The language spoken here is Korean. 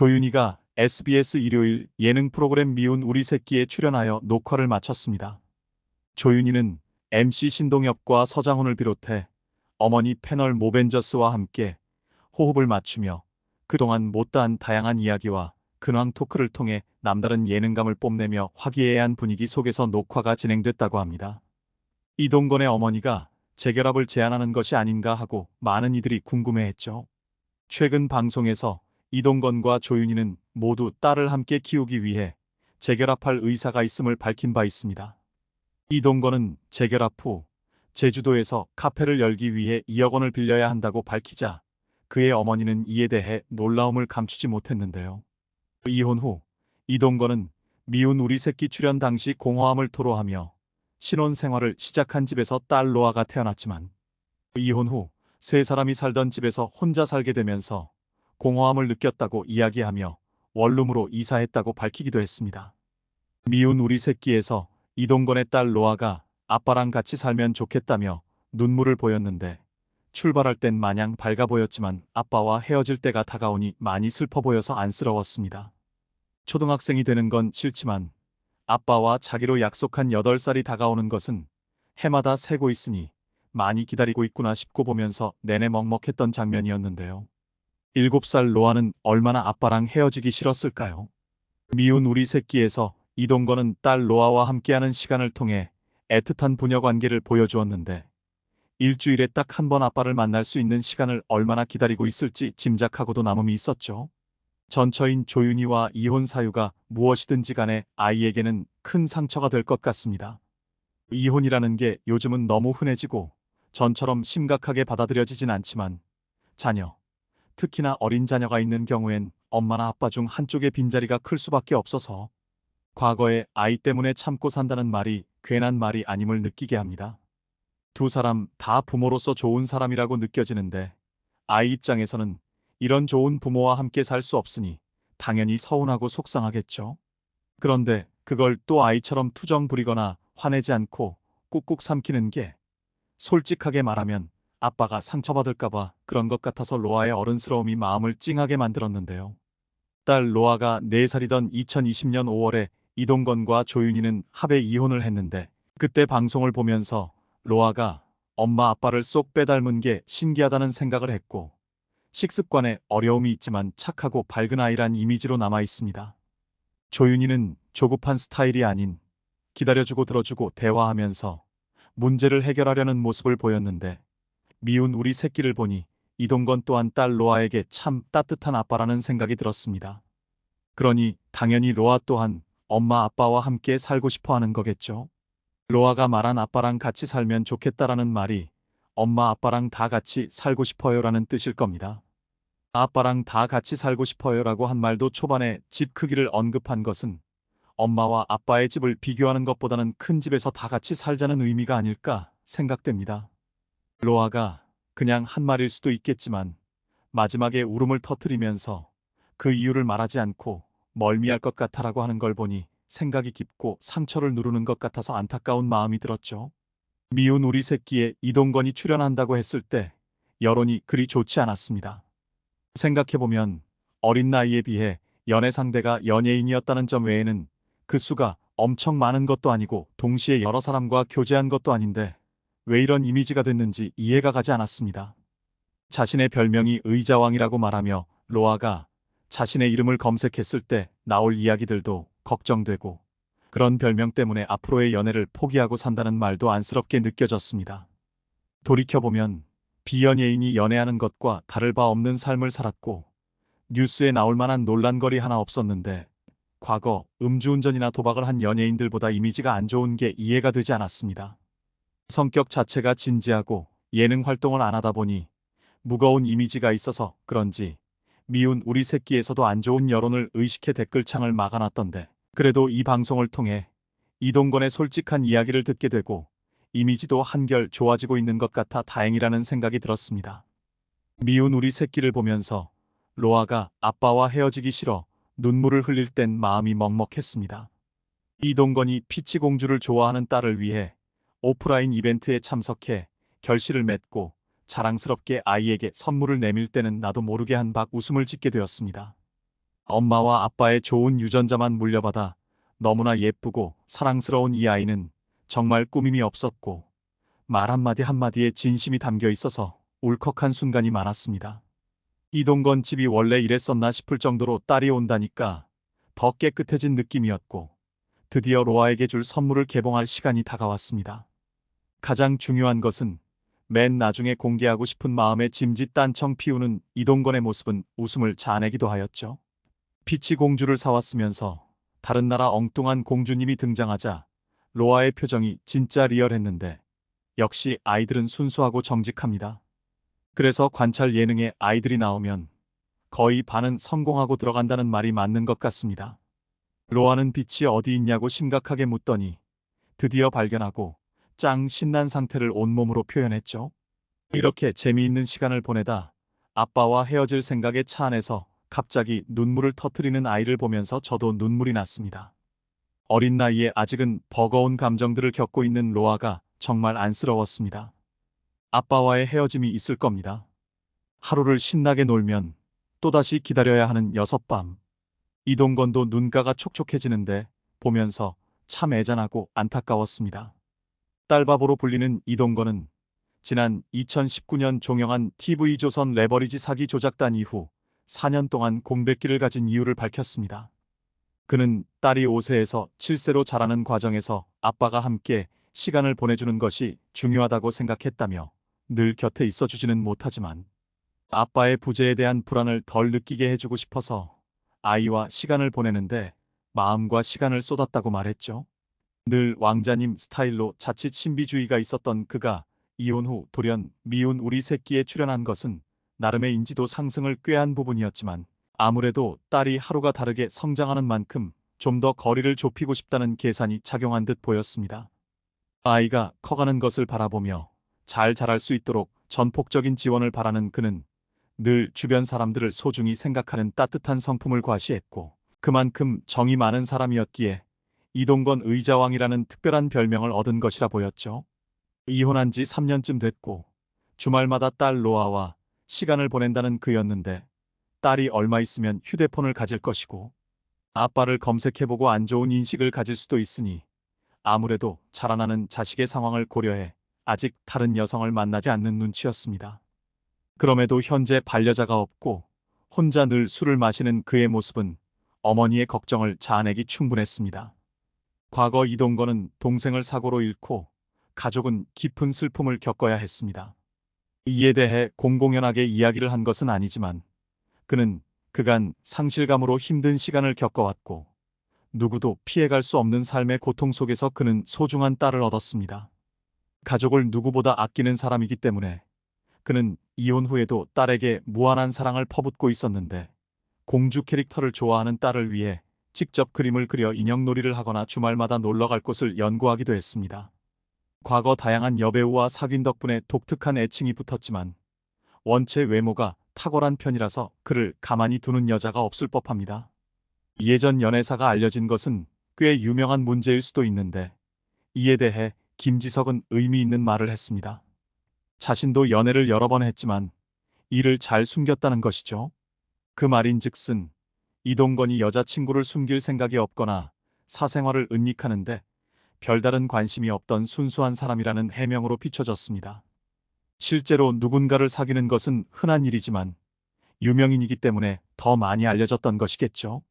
조윤희가 SBS 일요일 예능 프로그램 미운 우리 새끼에 출연하여 녹화를 마쳤습니다. 조윤희는 MC 신동엽과 서장훈을 비롯해 어머니 패널 모벤져스와 함께 호흡을 맞추며 그동안 못다한 다양한 이야기와 근황 토크를 통해 남다른 예능감을 뽐내며 화기애애한 분위기 속에서 녹화가 진행됐다고 합니다. 이동건의 어머니가 재결합을 제안하는 것이 아닌가 하고 많은 이들이 궁금해했죠. 최근 방송에서 이동건과 조윤희는 모두 딸을 함께 키우기 위해 재결합할 의사가 있음을 밝힌 바 있습니다. 이동건은 재결합 후 제주도에서 카페를 열기 위해 2억 원을 빌려야 한다고 밝히자 그의 어머니는 이에 대해 놀라움을 감추지 못했는데요. 이혼 후 이동건은 미운 우리 새끼 출연 당시 공허함을 토로하며 신혼 생활을 시작한 집에서 딸 로아가 태어났지만 이혼 후 세 사람이 살던 집에서 혼자 살게 되면서 공허함을 느꼈다고 이야기하며 원룸으로 이사했다고 밝히기도 했습니다. 미운 우리 새끼에서 이동건의 딸 로아가 아빠랑 같이 살면 좋겠다며 눈물을 보였는데 출발할 땐 마냥 밝아 보였지만 아빠와 헤어질 때가 다가오니 많이 슬퍼 보여서 안쓰러웠습니다. 초등학생이 되는 건 싫지만 아빠와 자기로 약속한 8살이 다가오는 것은 해마다 새고 있으니 많이 기다리고 있구나 싶고 보면서 내내 먹먹했던 장면이었는데요. 7살 로아는 얼마나 아빠랑 헤어지기 싫었을까요? 미운 우리 새끼에서 이동건은 딸 로아와 함께하는 시간을 통해 애틋한 부녀 관계를 보여주었는데 일주일에 딱 한 번 아빠를 만날 수 있는 시간을 얼마나 기다리고 있을지 짐작하고도 남음이 있었죠. 전처인 조윤희와 이혼 사유가 무엇이든지 간에 아이에게는 큰 상처가 될 것 같습니다. 이혼이라는 게 요즘은 너무 흔해지고 전처럼 심각하게 받아들여지진 않지만 자녀, 특히나 어린 자녀가 있는 경우엔 엄마나 아빠 중 한쪽의 빈자리가 클 수밖에 없어서 과거에 아이 때문에 참고 산다는 말이 괜한 말이 아님을 느끼게 합니다. 두 사람 다 부모로서 좋은 사람이라고 느껴지는데 아이 입장에서는 이런 좋은 부모와 함께 살 수 없으니 당연히 서운하고 속상하겠죠. 그런데 그걸 또 아이처럼 투정 부리거나 화내지 않고 꾹꾹 삼키는 게 솔직하게 말하면 아빠가 상처받을까봐 그런 것 같아서 로아의 어른스러움이 마음을 찡하게 만들었는데요. 딸 로아가 4살이던 2020년 5월에 이동건과 조윤희는 합의 이혼을 했는데 그때 방송을 보면서 로아가 엄마 아빠를 쏙 빼닮은 게 신기하다는 생각을 했고 식습관에 어려움이 있지만 착하고 밝은 아이란 이미지로 남아 있습니다. 조윤희는 조급한 스타일이 아닌 기다려주고 들어주고 대화하면서 문제를 해결하려는 모습을 보였는데 미운 우리 새끼를 보니 이동건 또한 딸 로아에게 참 따뜻한 아빠라는 생각이 들었습니다. 그러니 당연히 로아 또한 엄마 아빠와 함께 살고 싶어 하는 거겠죠. 로아가 말한 아빠랑 같이 살면 좋겠다라는 말이 엄마 아빠랑 다 같이 살고 싶어요라는 뜻일 겁니다. 아빠랑 다 같이 살고 싶어요라고 한 말도 초반에 집 크기를 언급한 것은 엄마와 아빠의 집을 비교하는 것보다는 큰 집에서 다 같이 살자는 의미가 아닐까 생각됩니다. 로아가 그냥 한 말일 수도 있겠지만 마지막에 울음을 터뜨리면서 그 이유를 말하지 않고 멀미할 것 같아라고 하는 걸 보니 생각이 깊고 상처를 누르는 것 같아서 안타까운 마음이 들었죠. 미운 우리 새끼에 이동건이 출연한다고 했을 때 여론이 그리 좋지 않았습니다. 생각해보면 어린 나이에 비해 연애 상대가 연예인이었다는 점 외에는 그 수가 엄청 많은 것도 아니고 동시에 여러 사람과 교제한 것도 아닌데 왜 이런 이미지가 됐는지 이해가 가지 않았습니다. 자신의 별명이 의자왕이라고 말하며 로아가 자신의 이름을 검색했을 때 나올 이야기들도 걱정되고 그런 별명 때문에 앞으로의 연애를 포기하고 산다는 말도 안쓰럽게 느껴졌습니다. 돌이켜보면 비연예인이 연애하는 것과 다를 바 없는 삶을 살았고 뉴스에 나올 만한 논란거리 하나 없었는데 과거 음주운전이나 도박을 한 연예인들보다 이미지가 안 좋은 게 이해가 되지 않았습니다. 성격 자체가 진지하고 예능 활동을 안 하다 보니 무거운 이미지가 있어서 그런지 미운 우리 새끼에서도 안 좋은 여론을 의식해 댓글창을 막아놨던데 그래도 이 방송을 통해 이동건의 솔직한 이야기를 듣게 되고 이미지도 한결 좋아지고 있는 것 같아 다행이라는 생각이 들었습니다. 미운 우리 새끼를 보면서 로아가 아빠와 헤어지기 싫어 눈물을 흘릴 땐 마음이 먹먹했습니다. 이동건이 피치공주를 좋아하는 딸을 위해 오프라인 이벤트에 참석해 결실을 맺고 자랑스럽게 아이에게 선물을 내밀 때는 나도 모르게 한 박 웃음을 짓게 되었습니다. 엄마와 아빠의 좋은 유전자만 물려받아 너무나 예쁘고 사랑스러운 이 아이는 정말 꾸밈이 없었고 말 한마디 한마디에 진심이 담겨 있어서 울컥한 순간이 많았습니다. 이동건 집이 원래 이랬었나 싶을 정도로 딸이 온다니까 더 깨끗해진 느낌이었고 드디어 로아에게 줄 선물을 개봉할 시간이 다가왔습니다. 가장 중요한 것은 맨 나중에 공개하고 싶은 마음에 짐짓 딴청 피우는 이동건의 모습은 웃음을 자아내기도 하였죠. 피치 공주를 사왔으면서 다른 나라 엉뚱한 공주님이 등장하자 로아의 표정이 진짜 리얼했는데 역시 아이들은 순수하고 정직합니다. 그래서 관찰 예능에 아이들이 나오면 거의 반은 성공하고 들어간다는 말이 맞는 것 같습니다. 로아는 빛이 어디 있냐고 심각하게 묻더니 드디어 발견하고 짱 신난 상태를 온몸으로 표현했죠. 이렇게 재미있는 시간을 보내다 아빠와 헤어질 생각에 차 안에서 갑자기 눈물을 터뜨리는 아이를 보면서 저도 눈물이 났습니다. 어린 나이에 아직은 버거운 감정들을 겪고 있는 로아가 정말 안쓰러웠습니다. 아빠와의 헤어짐이 있을 겁니다. 하루를 신나게 놀면 또다시 기다려야 하는 여섯밤. 이동건도 눈가가 촉촉해지는데 보면서 참 애잔하고 안타까웠습니다. 딸바보로 불리는 이동건은 지난 2019년 종영한 TV조선 레버리지 사기 조작단 이후 4년 동안 공백기를 가진 이유를 밝혔습니다. 그는 딸이 5세에서 7세로 자라는 과정에서 아빠가 함께 시간을 보내주는 것이 중요하다고 생각했다며 늘 곁에 있어주지는 못하지만 아빠의 부재에 대한 불안을 덜 느끼게 해주고 싶어서 아이와 시간을 보내는데 마음과 시간을 쏟았다고 말했죠. 늘 왕자님 스타일로 자칫 신비주의가 있었던 그가 이혼 후 돌연 미운 우리 새끼에 출연한 것은 나름의 인지도 상승을 꾀한 부분이었지만 아무래도 딸이 하루가 다르게 성장하는 만큼 좀 더 거리를 좁히고 싶다는 계산이 작용한 듯 보였습니다. 아이가 커가는 것을 바라보며 잘 자랄 수 있도록 전폭적인 지원을 바라는 그는 늘 주변 사람들을 소중히 생각하는 따뜻한 성품을 과시했고 그만큼 정이 많은 사람이었기에 이동건 의자왕이라는 특별한 별명을 얻은 것이라 보였죠. 이혼한 지 3년쯤 됐고 주말마다 딸 로아와 시간을 보낸다는 그였는데 딸이 얼마 있으면 휴대폰을 가질 것이고 아빠를 검색해보고 안 좋은 인식을 가질 수도 있으니 아무래도 자라나는 자식의 상황을 고려해 아직 다른 여성을 만나지 않는 눈치였습니다. 그럼에도 현재 반려자가 없고 혼자 늘 술을 마시는 그의 모습은 어머니의 걱정을 자아내기 충분했습니다. 과거 이동건은 동생을 사고로 잃고 가족은 깊은 슬픔을 겪어야 했습니다. 이에 대해 공공연하게 이야기를 한 것은 아니지만 그는 그간 상실감으로 힘든 시간을 겪어왔고 누구도 피해갈 수 없는 삶의 고통 속에서 그는 소중한 딸을 얻었습니다. 가족을 누구보다 아끼는 사람이기 때문에 그는 이혼 후에도 딸에게 무한한 사랑을 퍼붓고 있었는데 공주 캐릭터를 좋아하는 딸을 위해 직접 그림을 그려 인형놀이를 하거나 주말마다 놀러갈 곳을 연구하기도 했습니다. 과거 다양한 여배우와 사귄 덕분에 독특한 애칭이 붙었지만 원체 외모가 탁월한 편이라서 그를 가만히 두는 여자가 없을 법합니다. 예전 연애사가 알려진 것은 꽤 유명한 문제일 수도 있는데 이에 대해 김지석은 의미 있는 말을 했습니다. 자신도 연애를 여러 번 했지만 이를 잘 숨겼다는 것이죠. 그 말인즉슨 이동건이 여자친구를 숨길 생각이 없거나 사생활을 은닉하는데 별다른 관심이 없던 순수한 사람이라는 해명으로 비춰졌습니다. 실제로 누군가를 사귀는 것은 흔한 일이지만 유명인이기 때문에 더 많이 알려졌던 것이겠죠.